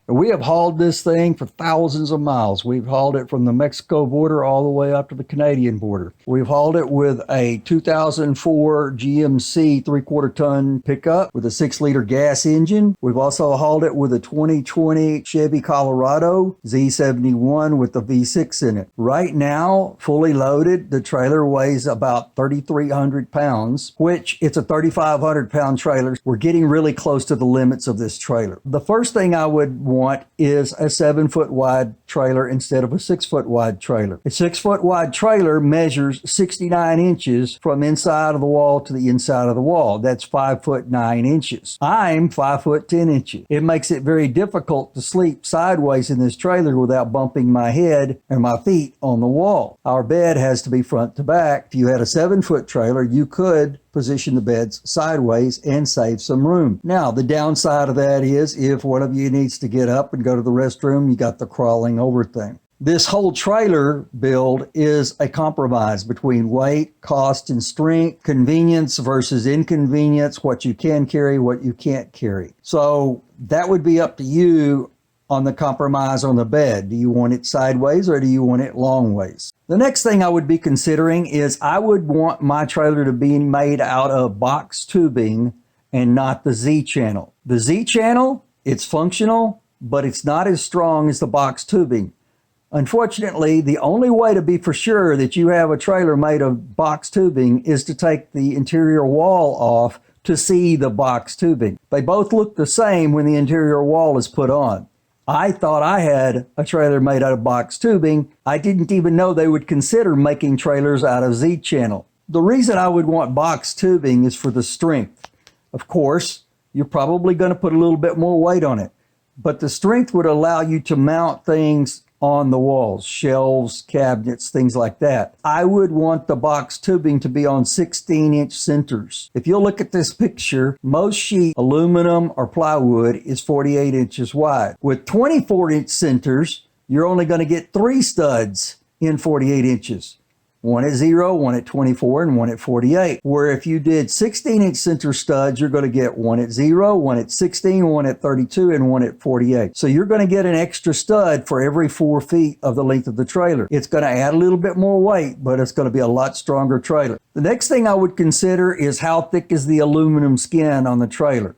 We have hauled this thing for thousands of miles. We've hauled it from the Mexico border all the way up to the Canadian border. We've hauled it with a 2004 GMC 3/4 ton pickup with a 6-liter gas engine. We've also hauled it with a 2020 Chevy Colorado Z71 with the V6 in it. Right now, fully loaded, the trailer weighs about 3,300 pounds, which it's a 3,500 pound trailer. We're getting really close to the limits of this trailer. The first thing I would want is a 7-foot wide trailer instead of a 6-foot wide trailer. A 6-foot wide trailer measures 69 inches from inside of the wall to the inside of the wall. That's 5 foot 9 inches. I'm 5 foot 10 inches. It makes it very difficult to sleep sideways in this trailer without bumping my head and my feet on the wall. Our bed has to be front to back. If you had a 7-foot trailer, you could position the beds sideways and save some room. Now, the downside of that is if one of you needs to get up and go to the restroom, you got the crawling over thing. This whole trailer build is a compromise between weight, cost, and strength, convenience versus inconvenience, what you can carry, what you can't carry. So that would be up to you on the compromise on the bed. Do you want it sideways or do you want it long ways? The next thing I would be considering is I would want my trailer to be made out of box tubing and not the Z channel. The Z channel, it's functional, but it's not as strong as the box tubing. Unfortunately, the only way to be for sure that you have a trailer made of box tubing is to take the interior wall off to see the box tubing. They both look the same when the interior wall is put on. I thought I had a trailer made out of box tubing. I didn't even know they would consider making trailers out of Z channel. The reason I would want box tubing is for the strength. Of course, you're probably going to put a little bit more weight on it, but the strength would allow you to mount things on the walls, shelves, cabinets, things like that. I would want the box tubing to be on 16-inch centers. If you'll look at this picture, most sheet aluminum or plywood is 48 inches wide. With 24-inch centers, you're only going to get 3 studs in 48 inches. One at 0, one at 24, and one at 48. Where if you did 16-inch center studs, you're going to get one at 0, one at 16, one at 32, and one at 48. So you're going to get an extra stud for every 4 feet of the length of the trailer. It's going to add a little bit more weight, but it's going to be a lot stronger trailer. The next thing I would consider is how thick is the aluminum skin on the trailer.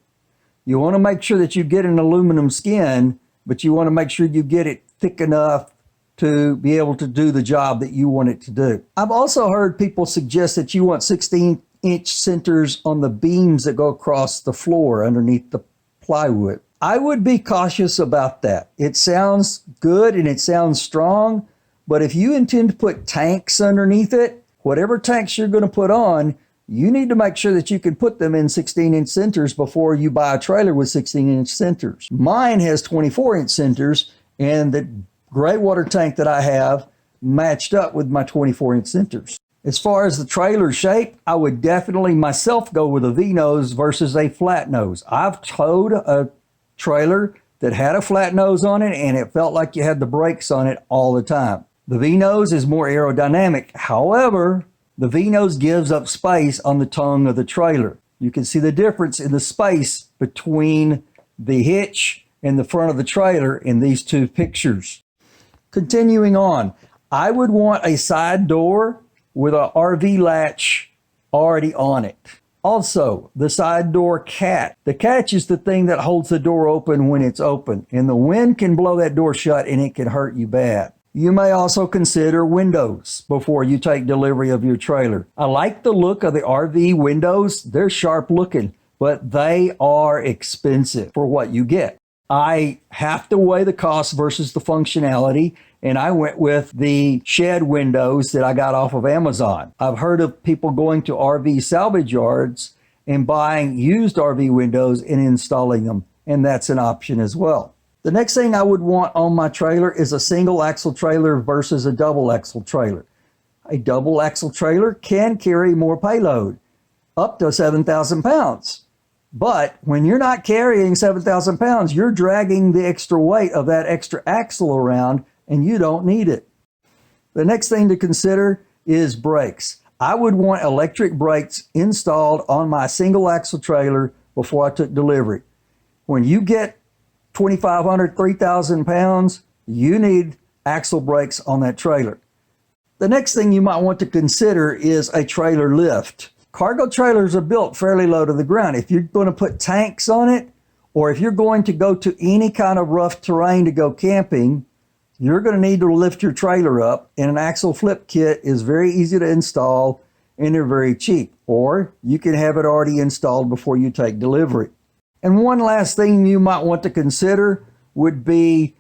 You want to make sure that you get an aluminum skin, but you want to make sure you get it thick enough to be able to do the job that you want it to do. I've also heard people suggest that you want 16-inch centers on the beams that go across the floor underneath the plywood. I would be cautious about that. It sounds good and it sounds strong, but if you intend to put tanks underneath it, whatever tanks you're going to put on, you need to make sure that you can put them in 16-inch centers before you buy a trailer with 16-inch centers. Mine has 24-inch centers, and the gray water tank that I have matched up with my 24-inch centers. As far as the trailer shape, I would definitely myself go with a V-nose versus a flat nose. I've towed a trailer that had a flat nose on it and it felt like you had the brakes on it all the time. The V-nose is more aerodynamic. However, the V-nose gives up space on the tongue of the trailer. You can see the difference in the space between the hitch and the front of the trailer in these two pictures. Continuing on, I would want a side door with an RV latch already on it. Also, the side door catch. The catch is the thing that holds the door open when it's open, and the wind can blow that door shut and it can hurt you bad. You may also consider windows before you take delivery of your trailer. I like the look of the RV windows. They're sharp looking, but they are expensive for what you get. I have to weigh the cost versus the functionality, and I went with the shed windows that I got off of Amazon. I've heard of people going to RV salvage yards and buying used RV windows and installing them, and that's an option as well. The next thing I would want on my trailer is a single axle trailer versus a double axle trailer. A double axle trailer can carry more payload, up to 7,000 pounds. But when you're not carrying 7,000 pounds, you're dragging the extra weight of that extra axle around, and you don't need it. The next thing to consider is brakes. I would want electric brakes installed on my single axle trailer before I took delivery. When you get 2,500, 3,000 pounds, you need axle brakes on that trailer. The next thing you might want to consider is a trailer lift. Cargo trailers are built fairly low to the ground. If you're going to put tanks on it, or if you're going to go to any kind of rough terrain to go camping, you're going to need to lift your trailer up, and an axle flip kit is very easy to install and they're very cheap. Or you can have it already installed before you take delivery. And one last thing you might want to consider would be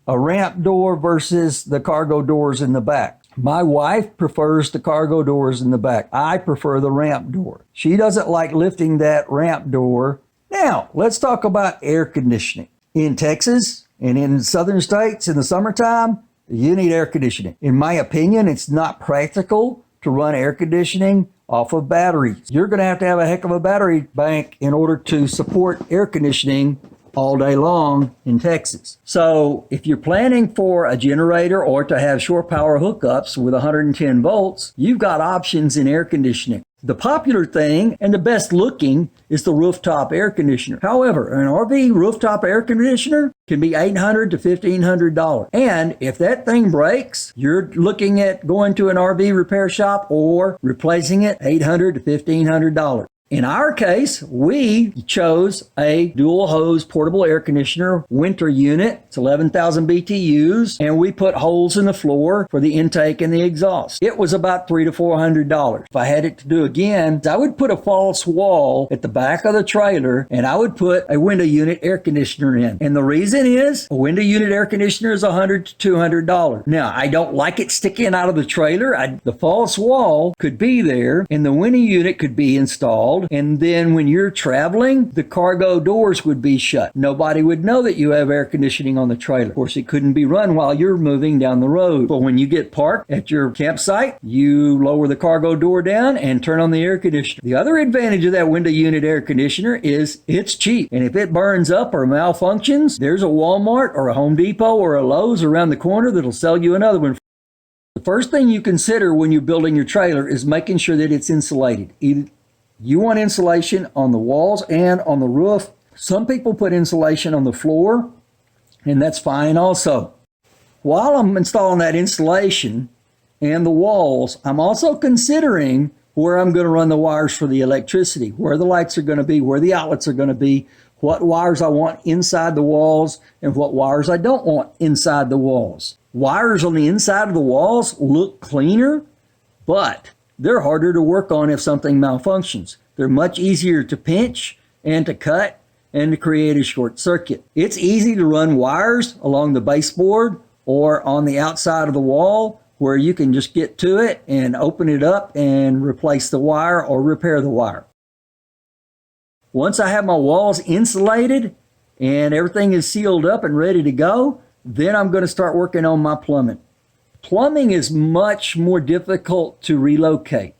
a ramp door versus the cargo doors in the back. My wife prefers the cargo doors in the back. I prefer the ramp door. She doesn't like lifting that ramp door. Now, let's talk about air conditioning. In Texas and in southern states in the summertime, you need air conditioning. In my opinion, it's not practical to run air conditioning off of batteries. You're going to have a heck of a battery bank in order to support air conditioning all day long in Texas. So if you're planning for a generator or to have shore power hookups with 110 volts, you've got options in air conditioning. The popular thing and the best looking is the rooftop air conditioner. However, an RV rooftop air conditioner can be $800 to $1,500. And if that thing breaks, you're looking at going to an RV repair shop or replacing it, $800 to $1,500. In our case, we chose a dual hose portable air conditioner winter unit. It's 11,000 BTUs, and we put holes in the floor for the intake and the exhaust. It was about $300 to $400. If I had it to do again, I would put a false wall at the back of the trailer, and I would put a window unit air conditioner in. And the reason is, a window unit air conditioner is $100 to $200. Now, I don't like it sticking out of the trailer. The false wall could be there, and the window unit could be installed. And then when you're traveling, the cargo doors would be shut. Nobody would know that you have air conditioning on the trailer. Of course, it couldn't be run while you're moving down the road. But when you get parked at your campsite, you lower the cargo door down and turn on the air conditioner. The other advantage of that window unit air conditioner is it's cheap. And if it burns up or malfunctions, there's a Walmart or a Home Depot or a Lowe's around the corner that'll sell you another one. The first thing you consider when you're building your trailer is making sure that it's insulated. You want insulation on the walls and on the roof. Some people put insulation on the floor, and that's fine also. While I'm installing that insulation and the walls, I'm also considering where I'm going to run the wires for the electricity, where the lights are going to be, where the outlets are going to be, what wires I want inside the walls, and what wires I don't want inside the walls. Wires on the inside of the walls look cleaner, but they're harder to work on if something malfunctions. They're much easier to pinch and to cut and to create a short circuit. It's easy to run wires along the baseboard or on the outside of the wall where you can just get to it and open it up and replace the wire or repair the wire. Once I have my walls insulated and everything is sealed up and ready to go, then I'm going to start working on my plumbing. Plumbing is much more difficult to relocate.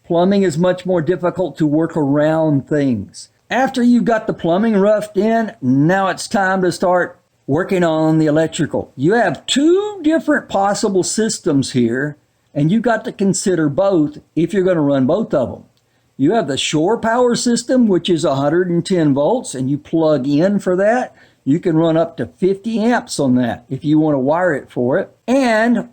Plumbing is much more difficult to work around things. After you've got the plumbing roughed in, now it's time to start working on the electrical. You have two different possible systems here, and you've got to consider both if you're going to run both of them. You have the shore power system, which is 110 volts, and you plug in for that. You can run up to 50 amps on that if you want to wire it for it.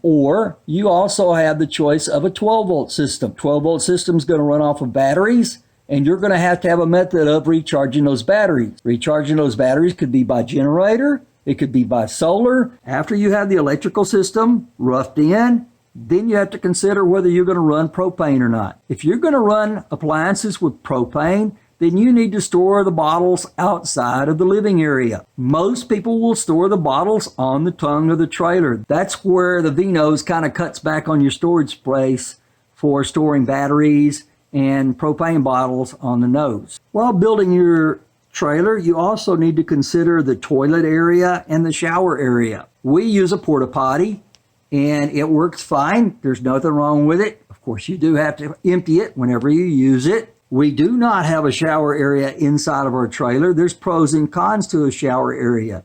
Or you also have the choice of a 12-volt system. 12-volt system is going to run off of batteries, and you're going to have a method of recharging those batteries. Recharging those batteries could be by generator. It could be by solar. After you have the electrical system roughed in, then you have to consider whether you're going to run propane or not. If you're going to run appliances with propane, then you need to store the bottles outside of the living area. Most people will store the bottles on the tongue of the trailer. That's where the V-nose kind of cuts back on your storage space for storing batteries and propane bottles on the nose. While building your trailer, you also need to consider the toilet area and the shower area. We use a porta potty, and it works fine. There's nothing wrong with it. Of course, you do have to empty it whenever you use it. We do not have a shower area inside of our trailer. There's pros and cons to a shower area.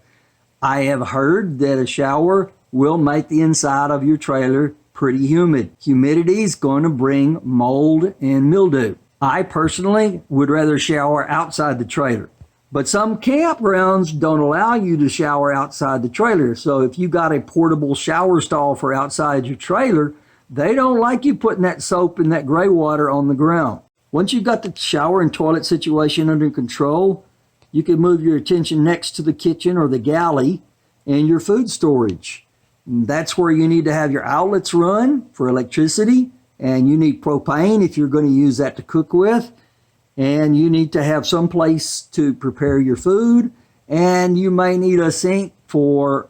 I have heard that a shower will make the inside of your trailer pretty humid. Humidity is going to bring mold and mildew. I personally would rather shower outside the trailer. But some campgrounds don't allow you to shower outside the trailer. So if you got a portable shower stall for outside your trailer, they don't like you putting that soap and that gray water on the ground. Once you've got the shower and toilet situation under control, you can move your attention next to the kitchen or the galley and your food storage. And that's where you need to have your outlets run for electricity, and you need propane if you're going to use that to cook with, and you need to have some place to prepare your food, and you may need a sink for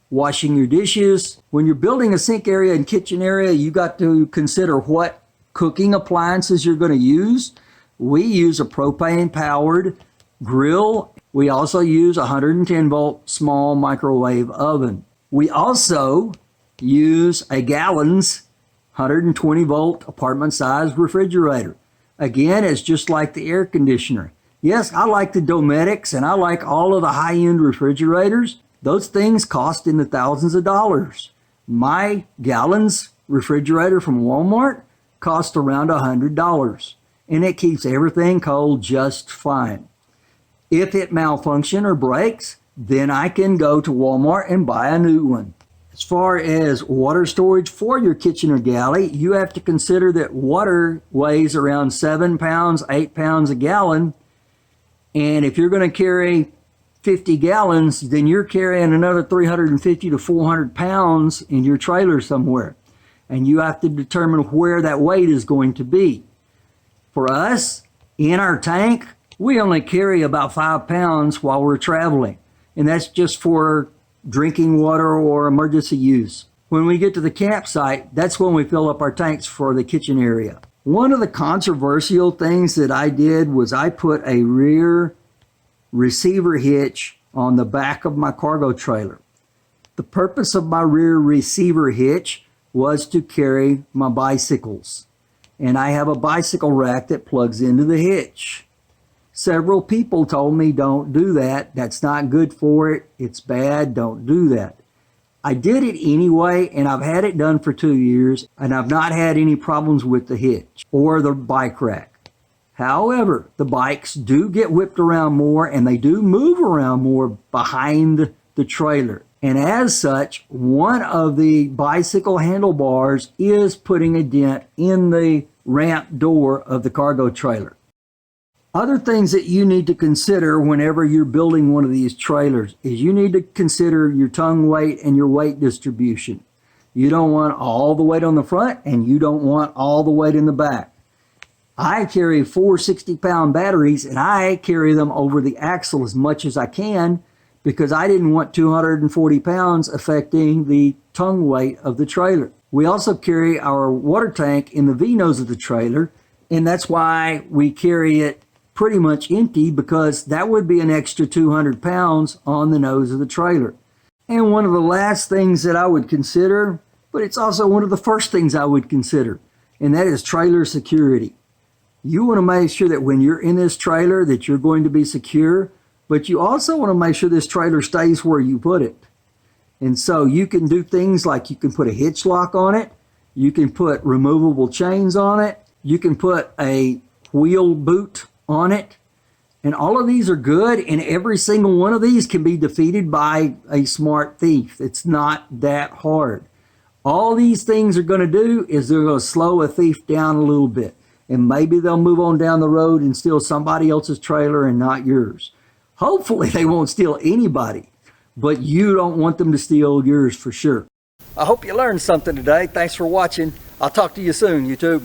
washing your dishes. When you're building a sink area and kitchen area, you got to consider what cooking appliances you're going to use. We use a propane powered grill. We also use a 110 volt small microwave oven. We also use a gallon's 120 volt apartment size refrigerator. Again, it's just like the air conditioner. Yes, I like the Domestics and I like all of the high-end refrigerators. Those things cost in the thousands of dollars. My gallons refrigerator from Walmart cost around $100, and it keeps everything cold just fine. If it malfunctions or breaks, then I can go to Walmart and buy a new one. As far as water storage for your kitchen or galley, you have to consider that water weighs around 7 pounds, 8 pounds a gallon. And if you're going to carry 50 gallons, then you're carrying another 350 to 400 pounds in your trailer somewhere. And you have to determine where that weight is going to be. For us, in our tank, we only carry about 5 pounds while we're traveling. And that's just for drinking water or emergency use. When we get to the campsite, that's when we fill up our tanks for the kitchen area. One of the controversial things that I did was I put a rear receiver hitch on the back of my cargo trailer. The purpose of my rear receiver hitch was to carry my bicycles. And I have a bicycle rack that plugs into the hitch. Several people told me don't do that. That's not good for it. It's bad. Don't do that. I did it anyway, and I've had it done for 2 years, and I've not had any problems with the hitch or the bike rack. However, the bikes do get whipped around more, and they do move around more behind the trailer. And as such, one of the bicycle handlebars is putting a dent in the ramp door of the cargo trailer. Other things that you need to consider whenever you're building one of these trailers is you need to consider your tongue weight and your weight distribution. You don't want all the weight on the front, and you don't want all the weight in the back. I carry 4 60-pound batteries, and I carry them over the axle as much as I can because I didn't want 240 pounds affecting the tongue weight of the trailer. We also carry our water tank in the V-nose of the trailer, and that's why we carry it pretty much empty, because that would be an extra 200 pounds on the nose of the trailer. And one of the last things that I would consider, but it's also one of the first things I would consider, and that is trailer security. You want to make sure that when you're in this trailer that you're going to be secure, but you also want to make sure this trailer stays where you put it. And so you can do things like you can put a hitch lock on it, you can put removable chains on it, you can put a wheel boot on it, and all of these are good, and every single one of these can be defeated by a smart thief. It's not that hard. All these things are going to do is they're going to slow a thief down a little bit, and maybe they'll move on down the road and steal somebody else's trailer and not yours. Hopefully they won't steal anybody, but you don't want them to steal yours for sure. I hope you learned something today. Thanks for watching. I'll talk to you soon, YouTube.